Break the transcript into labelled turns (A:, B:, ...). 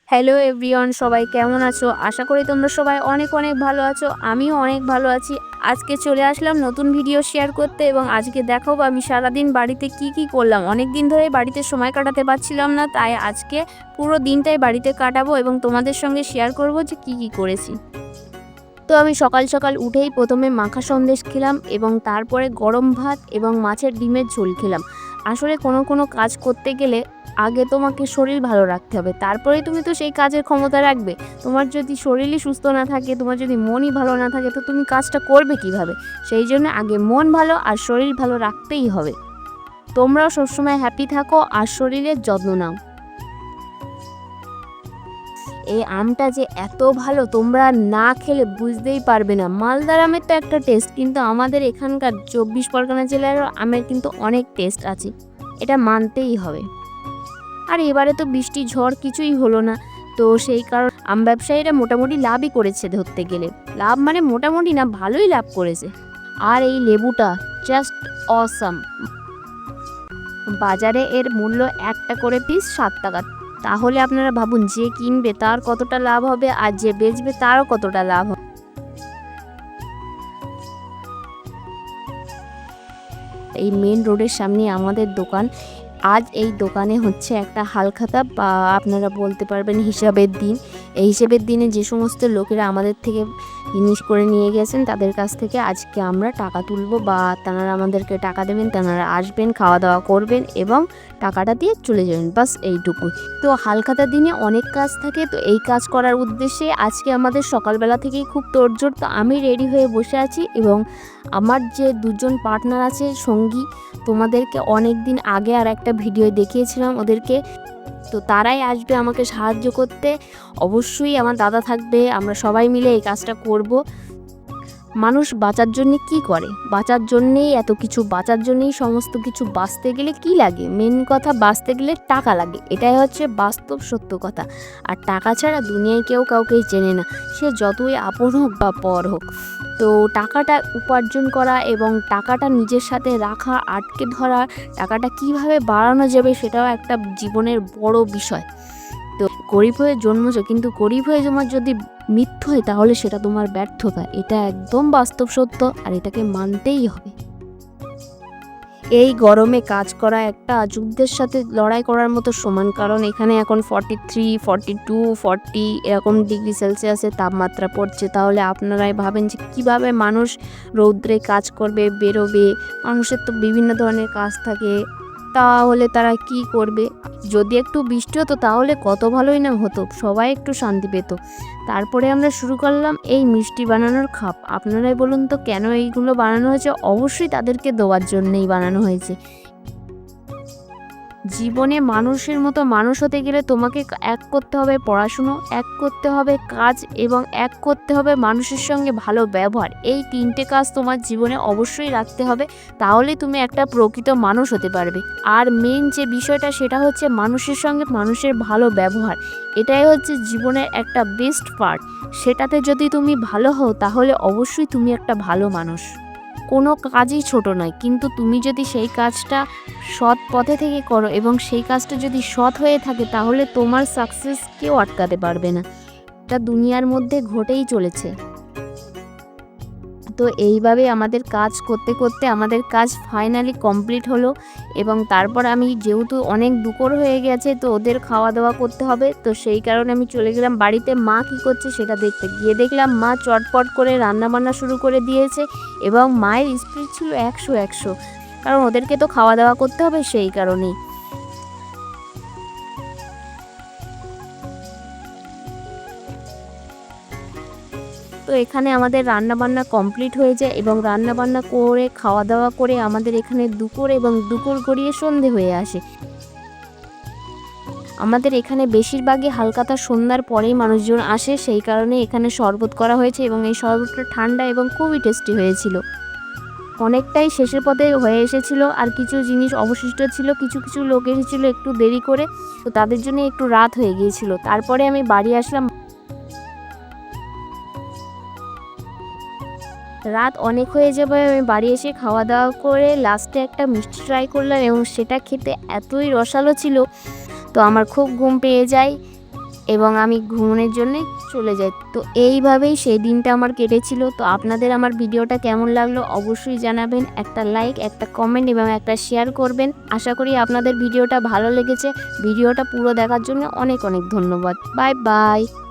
A: Hello everyone, সবাই কেমন আছো? আশা করি তোমরা সবাই অনেক অনেক ভালো আছো। আমিও অনেক ভালো আছি। আজকে চলে আসলাম নতুন ভিডিও শেয়ার করতে এবং আজকে দেখাবো আমি সারাদিন বাড়িতে কি করলাম। অনেক দিন ধরে বাড়িতে সময় কাটাতে পারছিলাম না, তাই আজকে পুরো দিনটাই বাড়িতে কাটাবো এবং তোমাদের সঙ্গে শেয়ার করব যে কি করেছি। তো আমি সকাল সকাল উঠেই প্রথমে মাখা সন্দেশ খেলাম এবং তারপরে গরম ভাত এবং মাছের ডিমের ঝোল খেলাম। আসলে কোনো কাজ করতে গেলে আগে তোমাকে শরীর ভালো রাখতে হবে, তারপরে তুমি তো সেই কাজের ক্ষমতা রাখবে। তোমার যদি শরীরই সুস্থ না থাকে, তোমার যদি মনই ভালো না থাকে, তো তুমি কাজটা করবে কিভাবে? সেই জন্য আগে মন ভালো আর শরীর ভালো রাখতেই হবে। তোমরাও সবসময় হ্যাপি থাকো আর শরীরের যত্ন নাও। এই আমটা যে এত ভালো তোমরা না খেলে বুঝতেই পারবে না। মালদার আমের তো একটা টেস্ট, কিন্তু আমাদের এখানকার 24 পরগনা জেলার আমের কিন্তু অনেক টেস্ট আছে, এটা মানতেই হবে। আর এবারে তো বৃষ্টি ঝড় কিছুই হলো না, তো সেই কারণ আম ব্যবসায়ীরা মোটামুটি লাভই করেছে। ধরতে গেলে লাভ মানে মোটামুটি না, ভালোই লাভ করেছে। আর এই লেবুটা জাস্ট অসাম। বাজারে এর মূল্য একটা করে পিস 7 টাকা। তাহলে আপনারা ভাবুন, যে কিনবে তার কতটা লাভ হবে আর যে বেচবে তারও কতটা লাভ হবে। এই মেন রোডের সামনে আমাদের দোকান। আজ এই দোকানে হচ্ছে একটা হালখাতা বা আপনারা বলতে পারবেন হিসাবের দিন। এই হিসেবের দিনে যে সমস্ত লোকেরা আমাদের থেকে জিনিস করে নিয়ে গেছেন তাদের কাছ থেকে আজকে আমরা টাকা তুলব, বা তাঁরা আমাদেরকে টাকা দেবেন, তাঁরা আসবেন, খাওয়া দাওয়া করবেন এবং টাকাটা দিয়ে চলে যাবেন, বাস এইটুকুই। তো হালখাতার দিনে অনেক কাজ থাকে, তো এই কাজ করার উদ্দেশ্যে আজকে আমাদের সকালবেলা থেকেই খুব তোড়জোড়। তো আমি রেডি হয়ে বসে আছি এবং আমার যে দুজন পার্টনার আছে সঙ্গী, তোমাদেরকে অনেক দিন আগে আর একটা ভিডিও দেখিয়েছিলাম ওদেরকে, তো তারাই আসবে আমাকে সাহায্য করতে। অবশ্যই আমার দাদা থাকবে, আমরা সবাই মিলে এই কাজটা করব। মানুষ বাঁচার জন্যে কি করে? বাঁচার জন্যেই এত কিছু, বাঁচার জন্যেই সমস্ত কিছু। বাঁচতে গেলে কি লাগে? মেন কথা, বাঁচতে গেলে টাকা লাগে, এটাই হচ্ছে বাস্তব সত্য কথা। আর টাকা ছাড়া দুনিয়ায় কেউ কাউকেই চেনে না, সে যতই আপন হোক বা পর হোক। তো টাকাটা উপার্জন করা এবং টাকাটা নিজের সাথে রাখা, আটকে ধরা, টাকাটা কিভাবে বাড়ানো যাবে সেটাও একটা জীবনের বড় বিষয়। তো গরিব হয়ে জন্মেছো, কিন্তু গরিব হয়ে তোমার যদি মৃত্যু হয় তাহলে সেটা তোমার ব্যর্থতা, এটা একদম বাস্তব সত্য আর এটাকে মানতেই হবে। এই গরমে কাজ করা একটা যুদ্ধের সাথে লড়াই করার মতো সমান, কারণ এখানে এখন 43, 42, 40 এরকম ডিগ্রি সেলসিয়াসের তাপমাত্রা পড়ছে। তাহলে আপনারাই ভাবেন যে কীভাবে মানুষ রৌদ্রে কাজ করবে, বেরোবে। মানুষের তো বিভিন্ন ধরনের কাজ থাকে, তাহলে তারা কি করবে? যদি একটু বৃষ্টি হতো তাহলে কত ভালোই না হতো, সবাই একটু শান্তি পেত। তারপরে আমরা শুরু করলাম এই মিষ্টি বানানোর খাপ। আপনারাই বলুন তো কেন এইগুলো বানানো হয়েছে? অবশ্যই তাদেরকে দেওয়ার জন্যই বানানো হয়েছে। জীবনে মানুষের মতো মানুষ হতে গেলে তোমাকে এক করতে হবে পড়াশুনো, এক করতে হবে কাজ এবং এক করতে হবে মানুষের সঙ্গে ভালো ব্যবহার। এই 3টে কাজ তোমার জীবনে অবশ্যই রাখতে হবে, তাহলে তুমি একটা প্রকৃত মানুষ হতে পারবে। আর মেন যে বিষয়টা সেটা হচ্ছে মানুষের সঙ্গে মানুষের ভালো ব্যবহার। এটাই হচ্ছে জীবনের একটা বেস্ট পার্ট। সেটাতে যদি তুমি ভালো হও তাহলে অবশ্যই তুমি একটা ভালো মানুষ। কোনো কাজই ছোট নয়, কিন্তু তুমি যদি সেই কাজটা সৎ পথে থেকে করো এবং সেই কাজটা যদি সৎ হয়ে থাকে তাহলে তোমার সাকসেস কেউ আটকাতে পারবে না। এটা দুনিয়ার মধ্যে ঘটেই চলেছে। তো এইভাবে আমাদের কাজ করতে করতে আমাদের কাজ ফাইনালি কমপ্লিট হলো এবং তারপর আমি, যেহেতু অনেক দুপুর হয়ে গেছে, তো ওদের খাওয়া দাওয়া করতে হবে, তো সেই কারণে আমি চলে গেলাম বাড়িতে মা কী করছে সেটা দেখতে। গিয়ে দেখলাম মা চটপট করে রান্নাবান্না শুরু করে দিয়েছে এবং মায়ের স্পিড ছিল 100, কারণ ওদেরকে তো খাওয়া দাওয়া করতে হবে, সেই কারণেই। তো এখানে আমাদের রান্নাবান্না কমপ্লিট হয়ে যায় এবং রান্নাবান্না করে খাওয়া দাওয়া করে আমাদের এখানে দুপুর এবং দুপুর গড়িয়ে সন্ধে হয়ে আসে। আমাদের এখানে বেশিরভাগই হালখাতা সন্ধ্যার পরেই মানুষজন আসে, সেই কারণে এখানে শরবত করা হয়েছে এবং এই শরবতটা ঠান্ডা এবং খুবই টেস্টি হয়েছিল। অনেকটাই শেষের পথে হয়ে এসেছিল, আর কিছু জিনিস অবশিষ্ট ছিল। কিছু লোক এসেছিলো একটু দেরি করে, তো তাদের জন্য একটু রাত হয়ে গিয়েছিল। তারপরে আমি বাড়ি আসলাম। রাত অনেক হয়ে যাবে, আমি বাড়ি এসে খাওয়া দাওয়া করে লাস্টে একটা মিষ্টি ট্রাই করলাম এবং সেটা খেতে এতই রসালো ছিল, তো আমার খুব ঘুম পেয়ে যায়। এবং আমি ঘুমোনোর জন্যে চলে যাই। তো এইভাবেই সেই দিনটা আমার কেটেছিল। তো আপনাদের আমার ভিডিওটা কেমন লাগলো অবশ্যই জানাবেন। একটা লাইক, একটা কমেন্ট এবং একটা শেয়ার করবেন। আশা করি আপনাদের ভিডিওটা ভালো লেগেছে। ভিডিওটা পুরো দেখার জন্য অনেক অনেক ধন্যবাদ। Bye bye.